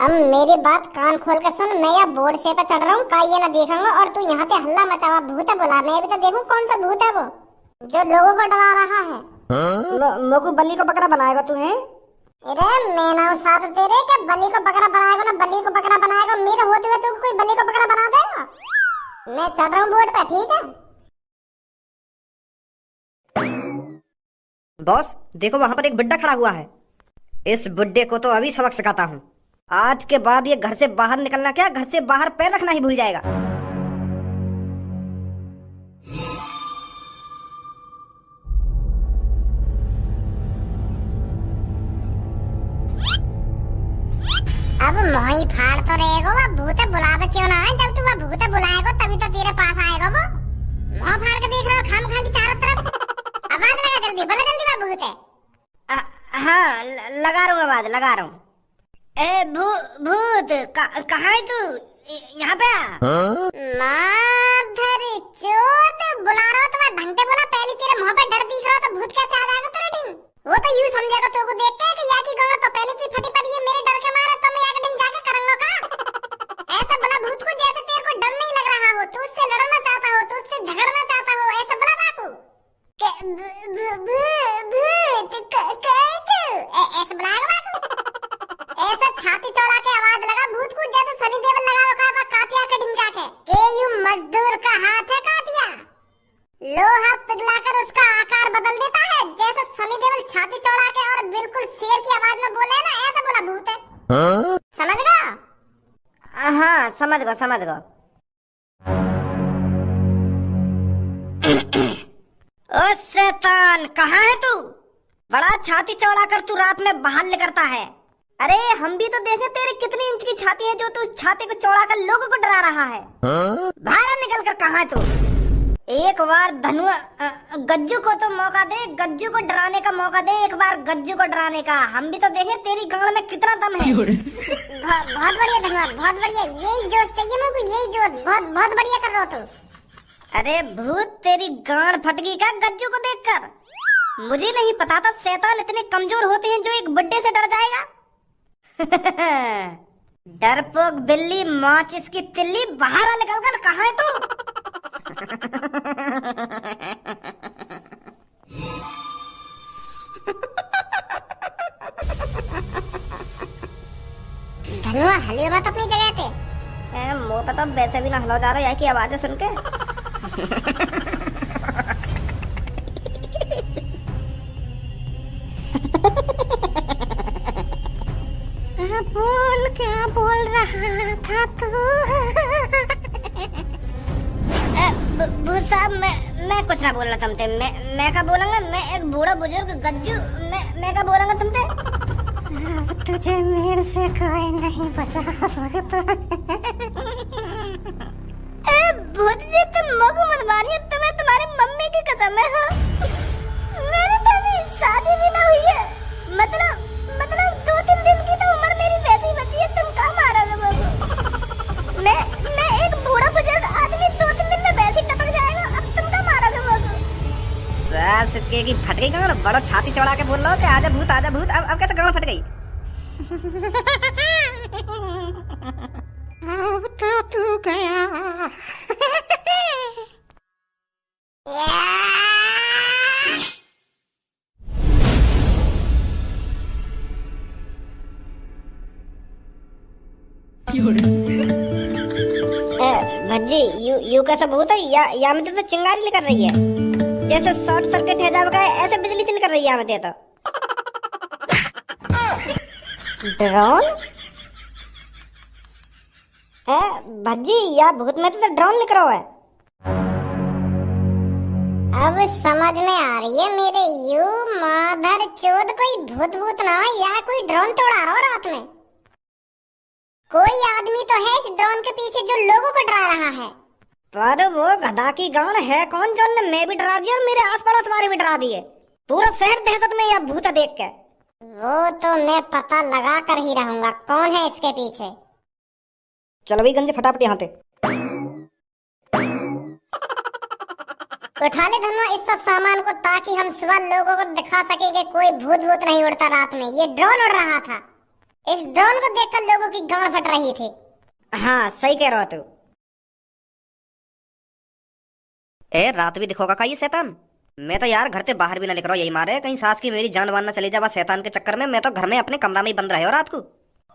अब मेरी बात कान खोल के सुन। मैं यहाँ बोर्ड से पे चढ़ रहा हूँ, का ये ना देखूंगा और तू यहाँ पे हल्ला मचावा भूत है बोला। मैं भी तो देखूं कौन सा भूत है वो जो लोगों को डरा रहा है। मोको बल्ली को बकरा बनाएगा तू है? अरे मैं ना साथ तेरे के बलि को बकरा बनाएगा ना बलि को बकरा बनाएगा। मेरे होते हुए तू कोई बलि को बकरा बना देगा? मैं चढ़ रहा हूँ बोर्ड पे, ठीक है? बॉस देखो वहां पर एक बुड्ढा खड़ा हुआ है। इस बुड्ढे को तो अभी सबक सिखाता हूँ। आज के बाद ये घर से बाहर निकलना क्या, घर से बाहर पैर रखना ही भूल जाएगा। अब मोही फाड़ तो रहेगा वो भूत बुलावे क्यों ना है। जब तू वो भूत बुलाएगा तभी तो तेरे पास आएगा वो। मोह फाड़ के देख रहा हो खाम खा की चारों तरफ। आवाज लगा जल्दी, बोला जल्दी वो भूत है। हाँ लगा रहा हूँ, आवाज लगा रहा हूँ। ए भूत कहाँ है तू? यहाँ पे आ। माधर चोद बुला रहा हो तो मैं ढंग से बोला। पहले तेरे मुंह पे डर दिख रहा हो तो भूत कैसे आ जाएगा तेरे ढिंग? वो तो यूं समझेगा तो को देख के कि या की गाना तो पहले से फटी पड़ी है मेरे डर के मारे, तो मैं आके ढिंग जाके करूंगा का। ऐसा बोला भूत को जैसे तेरे को डर नहीं लग रहा हो, तू उससे लड़ना चाहता हो, तू उससे झगड़ना चाहता हो। ऐसा बोला बापू के भूत ऐसा बुलाएगा बापू। ऐसा छाती चौड़ा के आवाज लगा भूत को जैसे सनी देओल लगा रखा है कातिया के ढिंगा के यूं मजदूर का हाथ है कातिया। लोहा पिघलाकर उसका आकार बदल देता है जैसे सनी देओल छाती चौड़ा के और बिल्कुल शेर की आवाज में बोले ना, ऐसा बोला भूत है। समझ गया? हाँ समझ गया समझ गया। ओ शैतान कहाँ है तू? बड़ा छाती चौड़ा कर तू रात में बाहर निकलता है। अरे हम भी तो देखे तेरे कितनी इंच की छाती है जो तू छाती को चौड़ा कर लोगों को डरा रहा है। बाहर निकल कर कहाँ है तू? एक बार धनुआ गज्जू को तो मौका दे, गज्जू को डराने का मौका दे, एक बार गज्जू को डराने का। हम भी तो देखे तेरी गांड में कितना दम है। बहुत बढ़िया धनुआ, बहुत बढ़िया। यही जोश चाहिए मुझे, यही जोश। बहुत बहुत बढ़िया कर रहा हो तू। अरे भूत तेरी गांड फटगी का गज्जू को देखकर? मुझे नहीं पता था शैतान इतने कमजोर होते हैं जो एक बुड्ढे से डर जाएगा। डरपोक बिल्ली माचिस की तिल्ली, बाहर निकल कर कहाँ है तू? धनुआ हलियो मत अपनी जगह पे। मुंह पे तो वैसे भी ना हिला जा रहा है की आवाजें सुन के। बोल क्या बोल रहा था तू? भूत साहब मैं कुछ ना बोलना तुमसे। मैं क्या बोलूंगा? मैं एक बूढ़ा बुजुर्ग गज्जू। मैं क्या बोलूंगा तुमसे? अब तुझे मेरे से कोई नहीं बचा सकता। भूत जी तुम मोको मत मारिए, तुम्हें तुम्हारी मम्मी की कसम है। हाँ मेरी तो अभी शादी भी ना हुई है। मतलब 2-3 दिन की तो उम्र मेरी वैसी बची है। तुम कहाँ मारोगे मोको? मैं एक बूढ़ा बुजुर्ग आदमी 2-3 दिन में वैसे टपक जाएगा। अब तुम कहाँ मारोगे मोको? सास के की फट गई गांड। बड़ा छाती चौड़ा के बोल रहा हो कि आजा भूत आजा भूत। अब कैसे गांड फट गई? अब तो तू गया। भज्जी यू कैसा भूत है? या में तो चिंगारी निकल रही है जैसे शॉर्ट सर्किट है जाएगा, ऐसे बिजली से निकल रही है में तो। ड्रोन है भज्जी, या भूत में तो ड्रोन निकल रहा है। अब समझ में आ रही है मेरे यू माधर चोद। कोई भूत भूत ना हो, या कोई ड्रोन तो उड़ा रहा हो रात में। कोई आदमी तो है इस ड्रोन के पीछे जो लोगों को डरा रहा है। पर वो गधा की गांड है कौन जो ने मैं भी डरा दिया और मेरे आस पड़ोस वाले भी डरा दिए। पूरा शहर दहशत में या भूत देख के। वो तो मैं पता लगा कर ही रहूंगा कौन है इसके पीछे। चलो भाई गंजे फटाफट यहाँ पे उठा ले धनुआ इस सब सामान को, ताकि हम सुबह लोगों को दिखा सके कि कोई भूत भूत नहीं उड़ता रात में। ये ड्रोन उड़ रहा था। इस डॉन को देखकर लोगों की गांड फट रही थी। हाँ सही कह रहा तू। ए रात भी दिखोगा का ये शैतान। मैं तो यार घर से बाहर भी ना निकल रहा यही मारे कहीं सास की मेरी जान वान ना चली जावा शैतान के चक्कर में। मैं तो घर में अपने कमरा में ही बंद रहे हो रात को।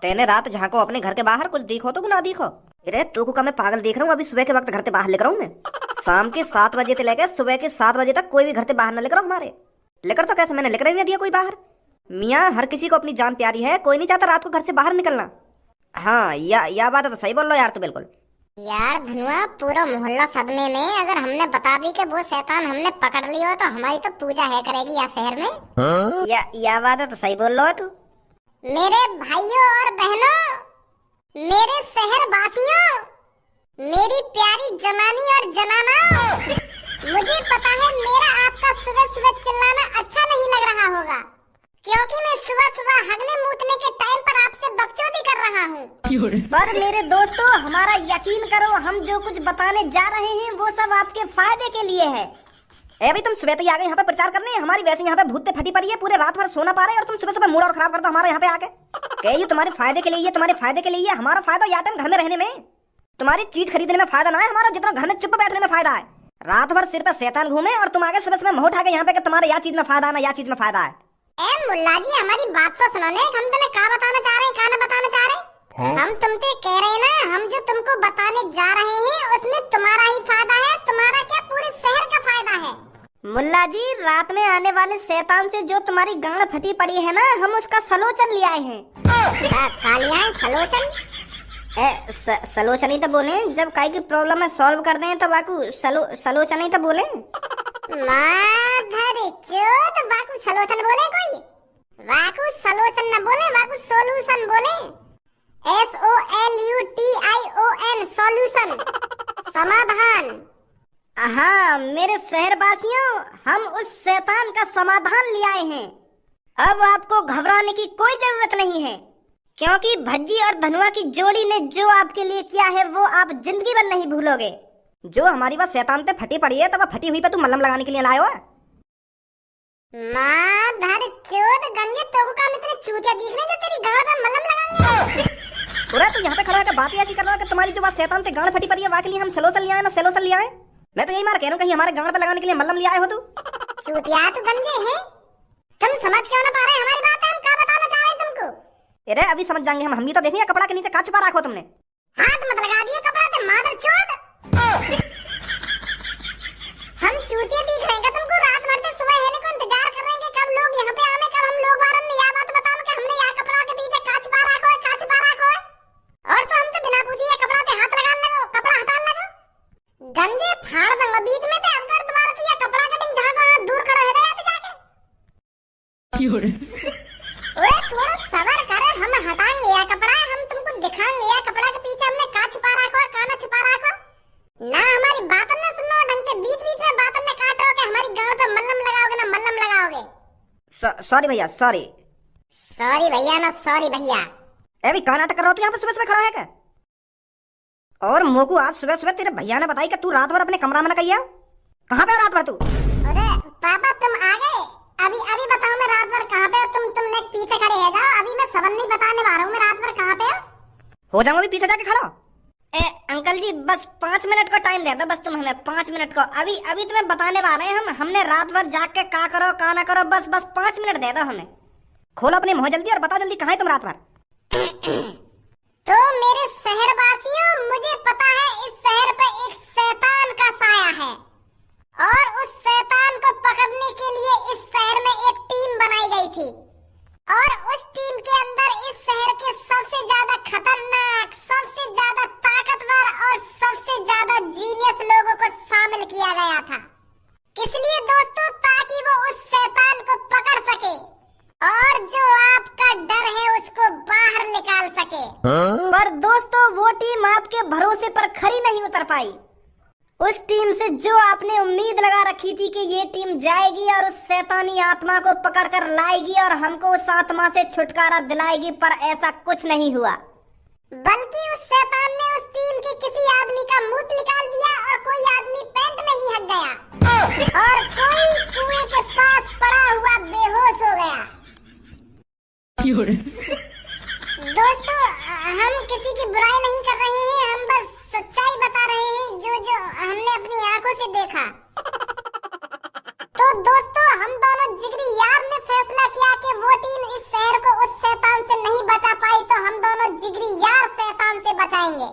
तेने रात झांको अपने घर के बाहर कुछ दिखो तो ना दिखो। अरे तू को का मैं पागल देख रहा हूँ। अभी सुबह के वक्त घर से बाहर लेकर मैं शाम के 7 बजे से लेकर सुबह के 7 बजे तक कोई भी घर से बाहर ना लेकर हमारे। लेकर तो कैसे मैंने लेकर ही नहीं दिया कोई बाहर। मियाँ हर किसी को अपनी जान प्यारी है, कोई नहीं चाहता रात को घर से बाहर निकलना। हाँ या बात है तो सही बोल रहा यार तू बिल्कुल। यार धनुआ पूरा मोहल्ला सदमे में, अगर हमने बता दी कि वो शैतान हमने पकड़ लिया हो तो हमारी तो पूजा है करेगी या शहर में। या बात है तो सही बोल रहा है तू। मेरे भाइयों और बहनों, मेरे शहर वासियों, मेरी प्यारी जनानी और जनाना, मुझे पता है मेरा आपका सुबह सुबह चिल्लाना अच्छा नहीं लग रहा होगा, क्योंकि मैं सुबह सुबह हगने मूतने के टाइम पर आपसे बकचोदी कर रहा हूँ। पर मेरे दोस्तों हमारा यकीन करो, हम जो कुछ बताने जा रहे हैं वो सब आपके फायदे के लिए है। ए भाई तुम सुबह तो आ गए यहाँ पे प्रचार करने, हमारी वैसे यहाँ पे भूत फटी पड़ी है, पूरे रात भर सोना पा रहे हैं और तुम सुबह सुबह मूड और खराब कर दो हमारे यहाँ पे आके। ये तुम्हारे फायदे के लिए, तुम्हारे फायदे के लिए। हमारा फायदा या टाइम घर में रहने में, तुम्हारी चीज खरीदने में फायदा ना है हमारा, जितना घर में चुप बैठने में फायदा है। रात भर सिर पे शैतान घूमे और तुम आगे सुबह सुबह मुंह उठा के यहाँ पे तुम्हारे या चीज में फायदा ना या चीज में फायदा है। ए मुल्ला जी हमारी बात तो सुनो ने, हम तुम्हें क्या बताना चाह रहे हैं, क्या ना बताना चाह रहे हैं। हम तुमसे कह रहे हैं ना, हम जो तुमको बताने जा रहे हैं उसमें तुम्हारा ही फायदा है, तुम्हारा क्या पूरे शहर का फायदा है। मुल्ला जी रात में आने वाले शैतान से जो तुम्हारी गांड फटी पड़ी है ना, हम उसका सलोचन ले आए हैं। कालिया सलोचन? सलोचन ही तो बोले, जब काई की प्रॉब्लम है सॉल्व कर दें तो बाकू सलोचन ही तो बोले। माधर चोद बाकू सलोचन बोले कोई? बाकू सलोचन न बोले, बाकू सोल्यूशन बोले। SOLUTION सॉल्यूशन, समाधान। हाँ मेरे शहरवासियों, हम उस शैतान का समाधान ले आए हैं। अब आपको घबराने की कोई जरूरत नहीं है, क्योंकि भज्जी और धनुआ की जोड़ी ने जो आपके लिए किया है वो आप जिंदगी भर नहीं भूलोगे। जो हमारी बात शैतान पे फटी पड़ी है, तो वह फटी हुई पे तू मल्लम लगाने के लिए लाए हो। माधर चोद गंजे तो को काम इतने चूतिया दिख रहे जो तेरी गांड पे मल्लम लगाएंगे। पूरा तू यहाँ पे खड़ा होकर बात ही ऐसी कर रहा है कि तुम्हारी जो बात शैतान पे गांड फटी पड़ी है वहाँ के लिए हम सलोसन ले आए ना सलोसन ले आए। मैं तो यही मार कह रहा हूँ कहीं हमारे गांड पे लगाने के लिए मल्लम ले आए हो तू। चूतिया तू गंजे है, तुम समझ क्यों ना पा रहे हमारी बात, हम क्या बताना चाह रहे हैं तुमको। अरे अभी समझ जाएंगे हम भी तो देखेंगे कपड़ा के नीचे का छुपा रखो तुमने। हाथ मत लगा दिए कपड़ा पे माधर चोद। हम चूतिया दिख रहे हैं तुमको, रात भर से सुबह है को इंतजार कर रहे हैं कि कब लोग यहाँ पे आवे, कब हम लोग वारन में यह बात बताओ कि हमने यह कपड़ा के पीछे का छुपा रखो है, का छुपा रखो है। और तो हम तो बिना पूछे ये कपड़ा पे हाथ लगाने लगो, कपड़ा हटाने लगो। गंजे फाड़ दूंगा बीच में से, अगर तुम्हारा तो ये कपड़ा कटिंग जहाँ का दूर खड़ा है जाके। ओए थोड़ा सबर कर, हम हटाएंगे यह कपड़ा, हम तुमको दिखाएंगे यह कपड़ा के पीछे हमने का छुपा रखो है, का ना छुपा रखो। ना हमारी बात न सुनो ढंग से, बीच बीच में बात न काटो कि हमारी गांड पे मल्लम लगाओगे ना मल्लम लगाओगे। सॉरी भैया सॉरी। सॉरी भैया ना सॉरी भैया। ए भी कहाँ नाटक कर रहा हो तू यहाँ पे सुबह सुबह खड़ा है क्या? और मोकू आज सुबह सुबह तेरे भैया ने बताई कि तू रात भर अपने कमरा में न कहिया। कहाँ पे रात भर तू? अरे पापा तुम आ गए, अभी अभी बताओ मैं रात भर कहाँ पे। तुमने पीछे खड़े है जाओ, अभी मैं सबन नहीं बताने वाला हूँ मैं रात भर कहाँ पे हो जाऊंगा अभी पीछे जाके खड़ा। अंकल जी बस 5 मिनट का टाइम दे दो, बस तुम हमें 5 मिनट को। अभी तुम्हें बताने वाले हैं हमने रात भर जाग के का करो का ना करो, बस 5 मिनट दे दो हमें। खोलो अपने मुंह जल्दी और बताओ जल्दी कहाँ है तुम रात भर। तो मेरे शहरवासियों, मुझे पता है इस शहर पे एक शैतान का साया है और उस शैतान को पकड़ने के लिए इस शहर में एक टीम बनाई गई थी और उस टीम के अंदर इस शहर के सबसे ज्यादा खतरनाक, सबसे ज्यादा ताकतवर और सबसे ज्यादा जीनियस लोगों को शामिल किया गया था। किस लिए दोस्तों? ताकि वो उस शैतान को पकड़ सके और जो आपका डर है उसको बाहर निकाल सके। पर दोस्तों वो टीम आपके भरोसे पर खरी नहीं उतर पाई। उस टीम से जो आपने उम्मीद लगा रखी थी कि ये टीम जाएगी और उस शैतानी आत्मा को पकड़कर लाएगी और हमको उस आत्मा से छुटकारा दिलाएगी, पर ऐसा कुछ नहीं हुआ। बल्कि उस शैतान ने उस टीम के किसी आदमी का मुंह निकाल दिया और कोई आदमी पैंट में ही हट गया और कोई कुएं के पास पड़ा हुआ बेहोश हो गया। दोस्तों हम किसी की बुराई नहीं कर रहे हैं, हम बस सच्चाई बता रहे हैं जो जो हमने अपनी आंखों से देखा। तो दोस्तों हम दोनों जिगरी यार ने फैसला किया कि वो टीम इस शहर को उस शैतान से नहीं बचा पाई, तो हम दोनों जिगरी यार शैतान से बचाएंगे।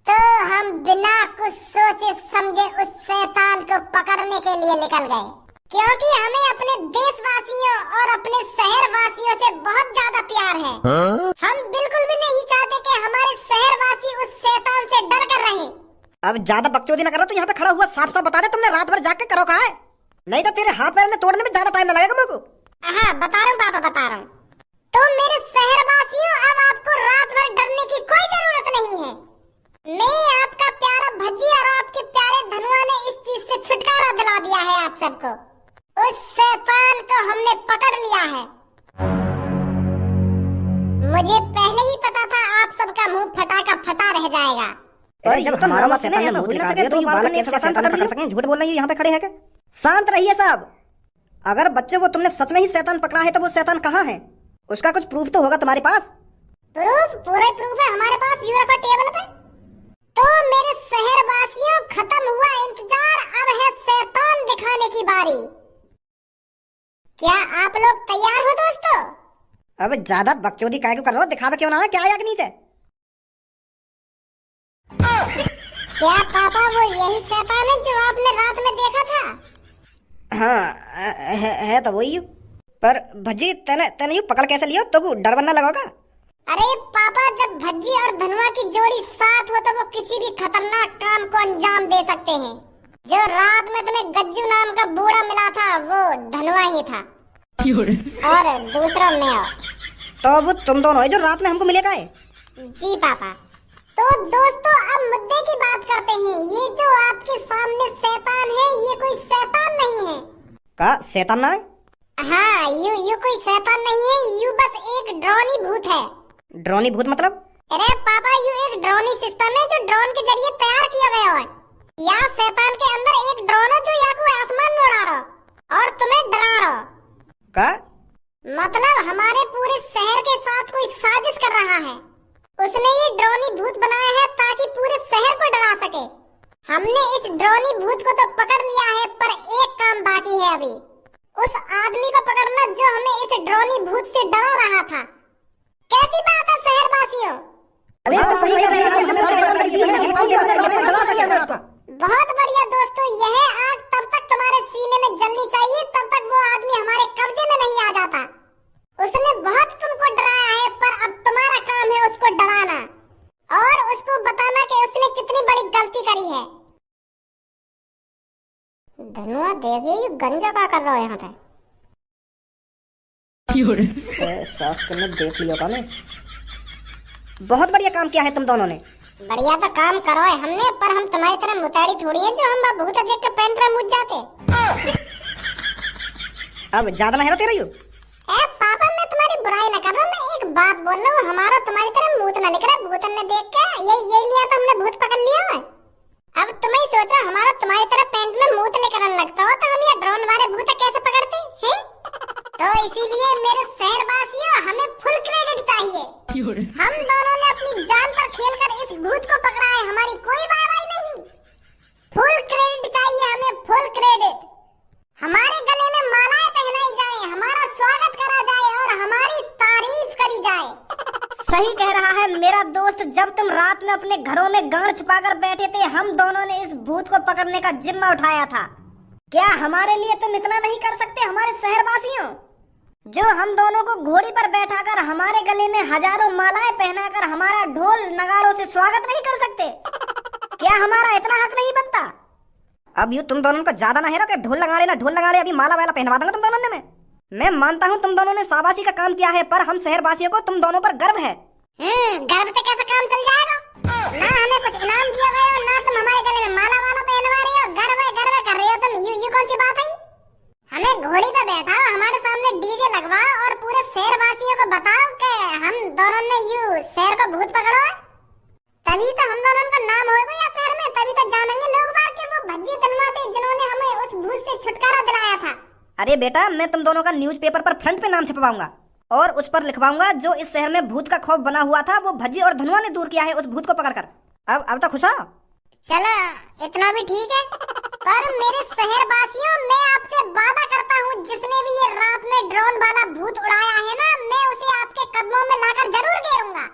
तो हम बिना कुछ सोचे समझे उस शैतान को पकड़ने के लिए निकल गए, क्योंकि हमें अपने देशवासियों और अपने शहरवासियों से बहुत ज्यादा प्यार है। हम बिल्कुल भी नहीं चाहते कि हमारे शहरवासी उस शैतान से डर कर रहें। अब ज्यादा बकचोदी ना करो, तू यहाँ पे खड़ा हुआ साफ साफ बता दे तुमने रात भर जाग के करो कहा है, नहीं तो तेरे हाथ पैर में तोड़ने में ज्यादा टाइम लगेगा मेरे को। हाँ बता रहा हूँ पापा, बता रहा हूँ। तो मेरे शहरवासियों, अब आपको रात भर डरने की कोई जरूरत नहीं है। मैं आपका प्यारा भज्जी और आपके प्यारे धनुआ ने इस चीज से छुटकारा दिला दिया है आप सबको। उस शैतान को हमने पकड़ लिया है। मुझे पहले ही पता था आप सबका मुंह फटा का फटा रह जाएगा। अरे जब हमारा शैतान ने भूत निकाल दिया तो ये बालक कैसे शैतान पकड़ सकें? झूठ बोल रही है यहाँ पे खड़े हैं क्या? शांत रहिए सब। अगर बच्चों को तुमने सच में ही शैतान पकड़ा है तो वो शैतान कहाँ है? उसका कुछ प्रूफ तो होगा तुम्हारे पास। प्रूफ? पूरे प्रूफ है हमारे पास, यूं रखो टेबल पे। तो मेरे शहरवासियों, खत्म हुआ इंतजार, अब है शैतान दिखाने की बारी। क्या आप लोग तैयार हो दोस्तों? अब ज्यादा बकचोदी काहे को कर रहे हो? दिखावे क्यों ना है? क्या आया के नीचे? क्या पापा वो यही शैतान है जो आपने रात में देखा था? हाँ है तो वही। पर भज्जी तेने यूं पकड़ कैसे लिया? तो डर बनना लगेगा। अरे पापा, जब भज्जी और धनुआ की जोड़ी साथ हो तो वो किसी भी खतरनाक काम को अंजाम दे सकते हैं। जो रात में तुम्हें गज्जू नाम का बूढ़ा मिला था वो धनुआ ही था, और दूसरा मैं। तो अब तुम दोनों है जो रात में हमको मिले गए? जी पापा। तो दोस्तों अब मुद्दे की बात करते हैं। ये जो आपके सामने शैतान है, ये कोई शैतान नहीं है। का शैतान ना है? हाँ, यू कोई शैतान नहीं है, यू बस एक ड्रोनी भूत है। ड्रोनी भूत मतलब? अरे पापा, यू एक ड्रोनी सिस्टम है जो ड्रोन के जरिए तैयार किया गया है। यहाँ शैतान के अंदर एक ड्रोन है जो यहाँ को आसमान में उड़ा रहा और तुम्हें डरा रहा। का मतलब हमारे पूरे शहर के साथ कोई साजिश कर रहा है। उसने ये ड्रोनी भूत बनाया है ताकि पूरे शहर को डरा सके। हमने इस ड्रोनी भूत को तो पकड़ लिया है, पर एक काम बाकी है अभी। उस आदमी को पकड़ना जो हमें इस ड्रोनी भूत से डरा रहा था। कैसी बात है शहरवासियों? बहुत बढ़िया दोस्तों, यह आग तब तक तुम्हारे सीने में जलनी चाहिए तब तक वो आदमी हमारे कब्जे में नहीं आ जाता। उसने बहुत तुमको डराया है, पर अब तुम्हारा काम है उसको डराना और उसको बताना कि उसने कितनी बड़ी गलती करी है। धनुआ देखिए गंजा क्या कर रहा है यहाँ पे। सास ने देख लिया का? बहुत बढ़िया काम किया है तुम दोनों ने। बढ़िया तो काम करो है हमने, पर हम तुम्हारी तरह मुताड़ी थोड़ी है जो हम भूत देख के पैंट में मुझ जाते। अब ज्यादा ना है तेरा यू। पापा मैं तुम्हारी बुराई ना कर रहा, मैं एक बात बोल रहा हूँ। हमारा तुम्हारी तरह मुंह ना निकला। भूतन ने देख के यही लिया तो हमने भूत पकड़ लिया है। अब तुम्हें सोचो हमारा तुम्हारी तरह पैंट में मुंह लेकर लगता हो तो हम ये ड्रोन वाले भूत कैसे पकड़ते हैं? तो इसीलिए मेरे शहरवासियों, हमें फुल क्रेडिट चाहिए। हम दोनों ने अपनी जान पर खेलकर इस भूत को पकड़ा है, हमारी कोई वाहवाही नहीं। फुल क्रेडिट चाहिए हमें, फुल क्रेडिट। हमारे गले में मालाएं पहनाई जाए, हमारा स्वागत करा जाए और हमारी तारीफ करी जाए। सही कह रहा है मेरा दोस्त। जब तुम रात में अपने घरों में गांड छुपाकर बैठे थे, हम दोनों ने इस भूत को पकड़ने का जिम्मा उठाया था। क्या हमारे लिए तुम इतना नहीं कर सकते हमारे शहरवासियों? जो हम दोनों को घोड़ी पर बैठाकर हमारे गले में हजारों मालाएं पहनाकर हमारा ढोल नगाड़ों से स्वागत नहीं कर सकते? क्या हमारा इतना हक नहीं बनता? अब यू तुम दोनों को ज्यादा ना है ना, ढोल लगाड़े ना ढोल लगाड़े, अभी माला वाला पहनवा दूंगा तुम दोनों ने। मैं मानता हूँ तुम दोनों ने शाबाशी का काम किया है, पर हम शहरवासियों को तुम दोनों पर गर्व है। गर्व से कैसा काम चल जाएगा? ना हमें कुछ इनाम दिया गया हो, ना तुम हमारे गले में माला वाला पहनवा रहे हो। गर्व कर रहे हो तुम? ये कौन सी बात है? हमें घोड़ी पर बैठाओ, हमारे सामने डीजे लगवाओ और पूरे शहरवासियों को बताओ कि हम दोनों ने यू शहर को भूत पकड़ो। तभी तो हम दोनों का नाम होगा या शहर में, तभी तो जानेंगे लोग बाहर के वो भज्जी धनुआ थे जिन्होंने हमें उस भूत से छुटकारा दिलाया था। अरे बेटा, मैं तुम दोनों का न्यूज़पेपर पर फ्रंट पे नाम छपवाऊंगा। और उस पर लिखवाऊंगा जो इस शहर में भूत का खौफ बना हुआ था वो भज्जी और धनुआ ने दूर किया है उस भूत को पकड़कर। अब तो खुश हो? चलो इतना भी ठीक है, पर मेरे शहर वासियों, मैं आपसे वादा करता हूँ जिसने भी ये रात में ड्रोन वाला भूत उड़ाया है ना, मैं उसे आपके कदमों में लाकर जरूर गिरूंगा।